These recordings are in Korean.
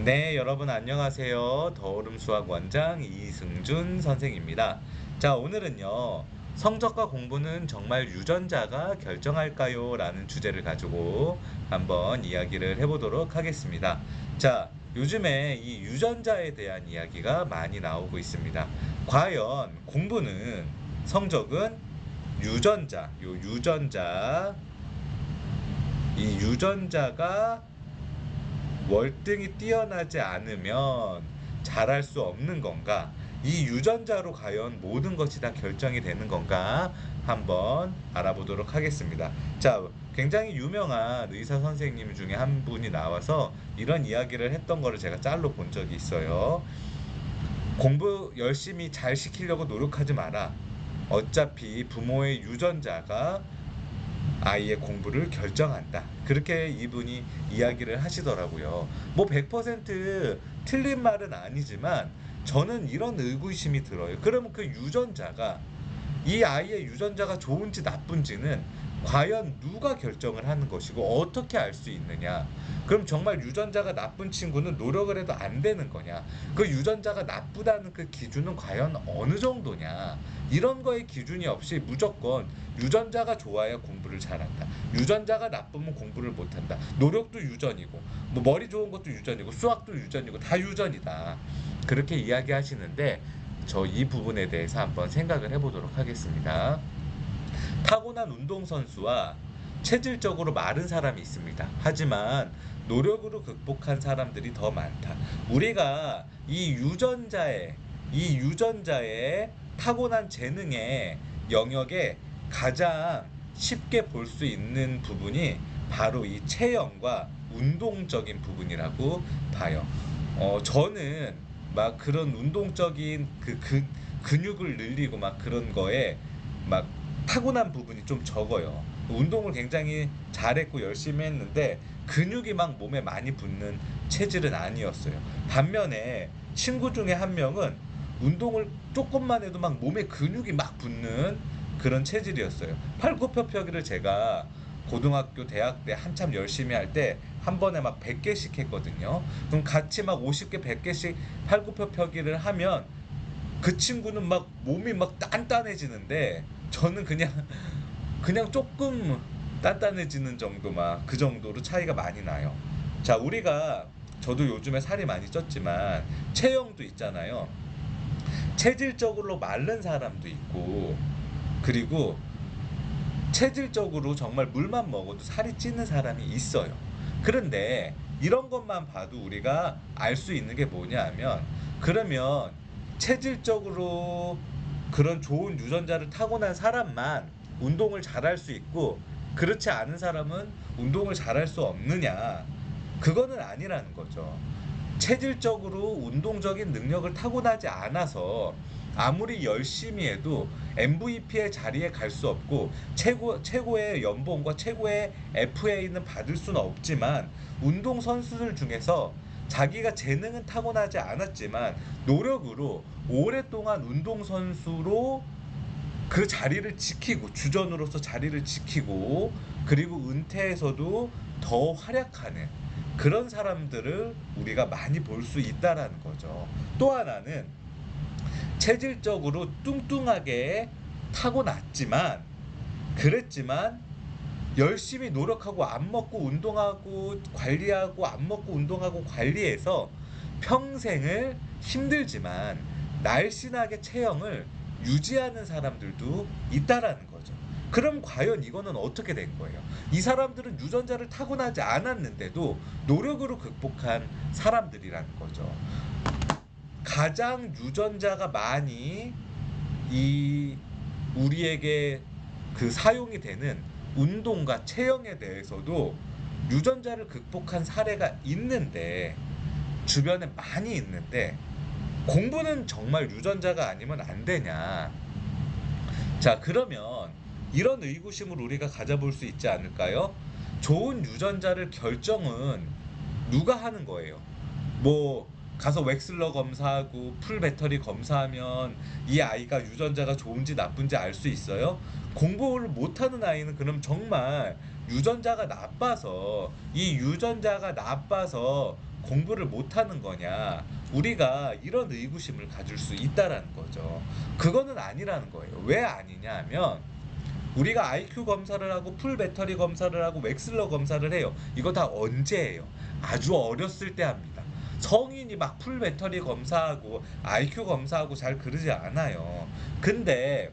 네, 여러분 안녕하세요. 더오름 수학 원장 이승준 선생입니다. 자, 오늘은요. 성적과 공부는 정말 유전자가 결정할까요? 라는 주제를 가지고 한번 이야기를 해보도록 하겠습니다. 자, 요즘에 이 유전자에 대한 이야기가 많이 나오고 있습니다. 과연 공부는 성적은 이 유전자가 월등히 뛰어나지 않으면 잘할 수 없는 건가? 이 유전자로 과연 모든 것이 다 결정이 되는 건가? 한번 알아보도록 하겠습니다. 자, 굉장히 유명한 의사 선생님 중에 한 분이 나와서 이런 이야기를 했던 거를 제가 짤로 본 적이 있어요. 공부 열심히 잘 시키려고 노력하지 마라. 어차피 부모의 유전자가 아이의 공부를 결정한다. 그렇게 이분이 이야기를 하시더라고요. 뭐 100% 틀린 말은 아니지만 저는 이런 의구심이 들어요. 그러면 그 유전자가 이 아이의 유전자가 좋은지 나쁜지는 과연 누가 결정을 하는 것이고 어떻게 알 수 있느냐? 그럼 정말 유전자가 나쁜 친구는 노력을 해도 안 되는 거냐? 그 유전자가 나쁘다는 그 기준은 과연 어느 정도냐? 이런 거에 기준이 없이 무조건 유전자가 좋아야 공부를 잘한다. 유전자가 나쁘면 공부를 못한다. 노력도 유전이고, 뭐 머리 좋은 것도 유전이고, 수학도 유전이고, 다 유전이다. 그렇게 이야기하시는데 저 이 부분에 대해서 한번 생각을 해보도록 하겠습니다. 타고난 운동선수와 체질적으로 마른 사람이 있습니다. 하지만 노력으로 극복한 사람들이 더 많다. 우리가 이 유전자의 타고난 재능의 영역에 가장 쉽게 볼 수 있는 부분이 바로 이 체형과 운동적인 부분이라고 봐요. 저는 막 그런 운동적인 근육을 늘리고 막 그런 거에 막 타고난 부분이 좀 적어요. 운동을 굉장히 잘했고 열심히 했는데 근육이 막 몸에 많이 붙는 체질은 아니었어요. 반면에 친구 중에 한 명은 운동을 조금만 해도 막 몸에 근육이 막 붙는 그런 체질이었어요. 팔굽혀펴기를 제가 고등학교, 대학 때 한참 열심히 할 때 한 번에 막 100개씩 했거든요. 그럼 같이 막 50개, 100개씩 팔굽혀펴기를 하면 그 친구는 막 몸이 막 단단해지는데 저는 그냥 조금 단단해지는 정도 막 그 정도로 차이가 많이 나요. 자, 저도 요즘에 살이 많이 쪘지만 체형도 있잖아요. 체질적으로 마른 사람도 있고 그리고 체질적으로 정말 물만 먹어도 살이 찌는 사람이 있어요. 그런데 이런 것만 봐도 우리가 알 수 있는 게 뭐냐 하면 그러면 체질적으로 그런 좋은 유전자를 타고난 사람만 운동을 잘할 수 있고 그렇지 않은 사람은 운동을 잘할 수 없느냐? 그거는 아니라는 거죠. 체질적으로 운동적인 능력을 타고나지 않아서 아무리 열심히 해도 MVP의 자리에 갈 수 없고 최고의 연봉과 최고의 FA는 받을 수는 없지만 운동 선수들 중에서 자기가 재능은 타고나지 않았지만 노력으로 오랫동안 운동 선수로 그 자리를 지키고 주전으로서 자리를 지키고 그리고 은퇴해서도 더 활약하는 그런 사람들을 우리가 많이 볼 수 있다라는 거죠. 또 하나는 체질적으로 뚱뚱하게 타고났지만 그랬지만 열심히 노력하고 안 먹고 운동하고 관리하고 안 먹고 운동하고 관리해서 평생을 힘들지만 날씬하게 체형을 유지하는 사람들도 있다라는 거죠. 그럼 과연 이거는 어떻게 된 거예요? 이 사람들은 유전자를 타고나지 않았는데도 노력으로 극복한 사람들이라는 거죠. 가장 유전자가 많이 이 우리에게 그 사용이 되는 운동과 체형에 대해서도 유전자를 극복한 사례가 있는데 주변에 많이 있는데 공부는 정말 유전자가 아니면 안 되냐? 자, 그러면 이런 의구심을 우리가 가져볼 수 있지 않을까요? 좋은 유전자를 결정은 누가 하는 거예요? 뭐 가서 웩슬러 검사하고 풀 배터리 검사하면 이 아이가 유전자가 좋은지 나쁜지 알 수 있어요? 공부를 못하는 아이는 그럼 정말 유전자가 나빠서 이 유전자가 나빠서 공부를 못하는 거냐, 우리가 이런 의구심을 가질 수 있다라는 거죠. 그거는 아니라는 거예요. 왜 아니냐 하면 우리가 IQ 검사를 하고 풀 배터리 검사를 하고 웩슬러 검사를 해요. 이거 다 언제 해요? 아주 어렸을 때 합니다. 성인이 막 풀 배터리 검사하고 IQ 검사하고 잘 그러지 않아요. 근데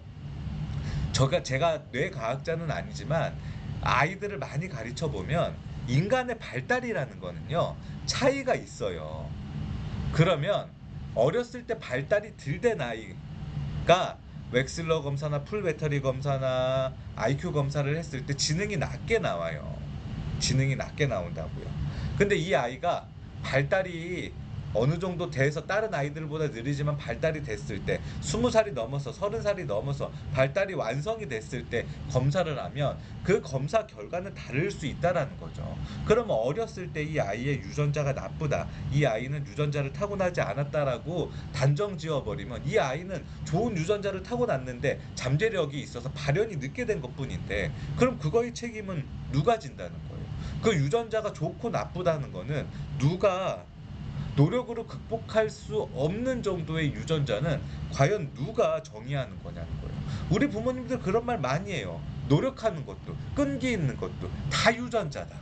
제가 뇌과학자는 아니지만 아이들을 많이 가르쳐 보면 인간의 발달이라는 거는요, 차이가 있어요. 그러면 어렸을 때 발달이 덜 된 아이가 웩슬러 검사나 풀 배터리 검사나 IQ 검사를 했을 때 지능이 낮게 나와요. 지능이 낮게 나온다고요. 근데 이 아이가 발달이 어느 정도 돼서 다른 아이들보다 느리지만 발달이 됐을 때 20살이 넘어서 30살이 넘어서 발달이 완성이 됐을 때 검사를 하면 그 검사 결과는 다를 수 있다라는 거죠. 그러면 어렸을 때 이 아이의 유전자가 나쁘다, 이 아이는 유전자를 타고나지 않았다라고 단정 지어버리면 이 아이는 좋은 유전자를 타고났는데 잠재력이 있어서 발현이 늦게 된 것뿐인데, 그럼 그거의 책임은 누가 진다는 거예요. 그 유전자가 좋고 나쁘다는 거는 누가 노력으로 극복할 수 없는 정도의 유전자는 과연 누가 정의하는 거냐는 거예요. 우리 부모님들 그런 말 많이 해요. 노력하는 것도 끈기 있는 것도 다 유전자다.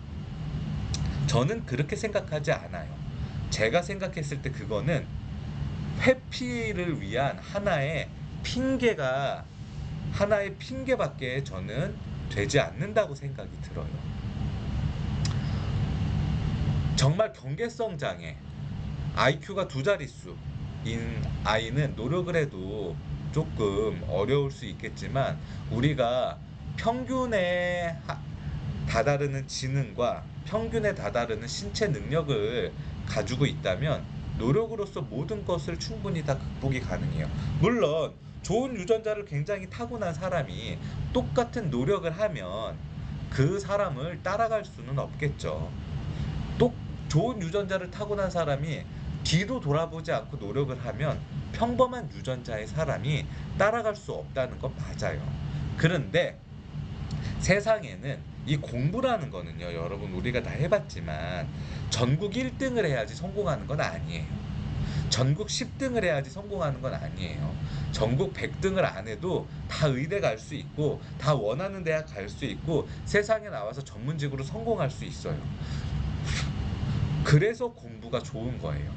저는 그렇게 생각하지 않아요. 제가 생각했을 때 그거는 회피를 위한 하나의 핑계밖에 저는 되지 않는다고 생각이 들어요. 정말 경계성 장애, IQ가 두 자릿수인 아이는 노력을 해도 조금 어려울 수 있겠지만, 우리가 평균에 다다르는 지능과 평균에 다다르는 신체 능력을 가지고 있다면 노력으로서 모든 것을 충분히 다 극복이 가능해요. 물론 좋은 유전자를 굉장히 타고난 사람이 똑같은 노력을 하면 그 사람을 따라갈 수는 없겠죠. 또 좋은 유전자를 타고난 사람이 뒤로 돌아보지 않고 노력을 하면 평범한 유전자의 사람이 따라갈 수 없다는 건 맞아요. 그런데 세상에는 이 공부라는 거는요, 여러분 우리가 다 해봤지만 전국 1등을 해야지 성공하는 건 아니에요. 전국 10등을 해야지 성공하는 건 아니에요. 전국 100등을 안 해도 다 의대 갈 수 있고 다 원하는 대학 갈 수 있고 세상에 나와서 전문직으로 성공할 수 있어요. 그래서 공부가 좋은 거예요.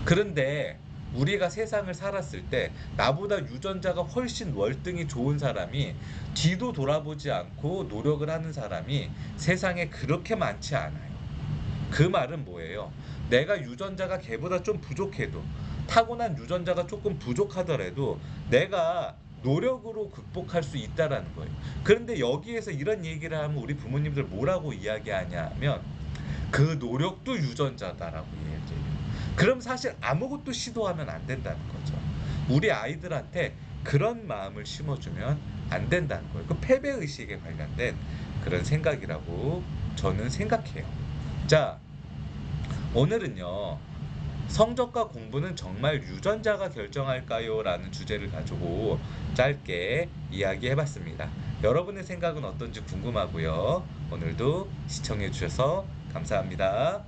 그런데 우리가 세상을 살았을 때 나보다 유전자가 훨씬 월등히 좋은 사람이 뒤도 돌아보지 않고 노력을 하는 사람이 세상에 그렇게 많지 않아요. 그 말은 뭐예요? 내가 유전자가 걔보다 좀 부족해도, 타고난 유전자가 조금 부족하더라도 내가 노력으로 극복할 수 있다라는 거예요. 그런데 여기에서 이런 얘기를 하면 우리 부모님들 뭐라고 이야기하냐면 그 노력도 유전자다라고 얘기해요. 그럼 사실 아무것도 시도하면 안 된다는 거죠. 우리 아이들한테 그런 마음을 심어주면 안 된다는 거예요. 그 패배의식에 관련된 그런 생각이라고 저는 생각해요. 자, 오늘은요, 성적과 공부는 정말 유전자가 결정할까요? 라는 주제를 가지고 짧게 이야기해봤습니다. 여러분의 생각은 어떤지 궁금하고요. 오늘도 시청해주셔서 감사합니다.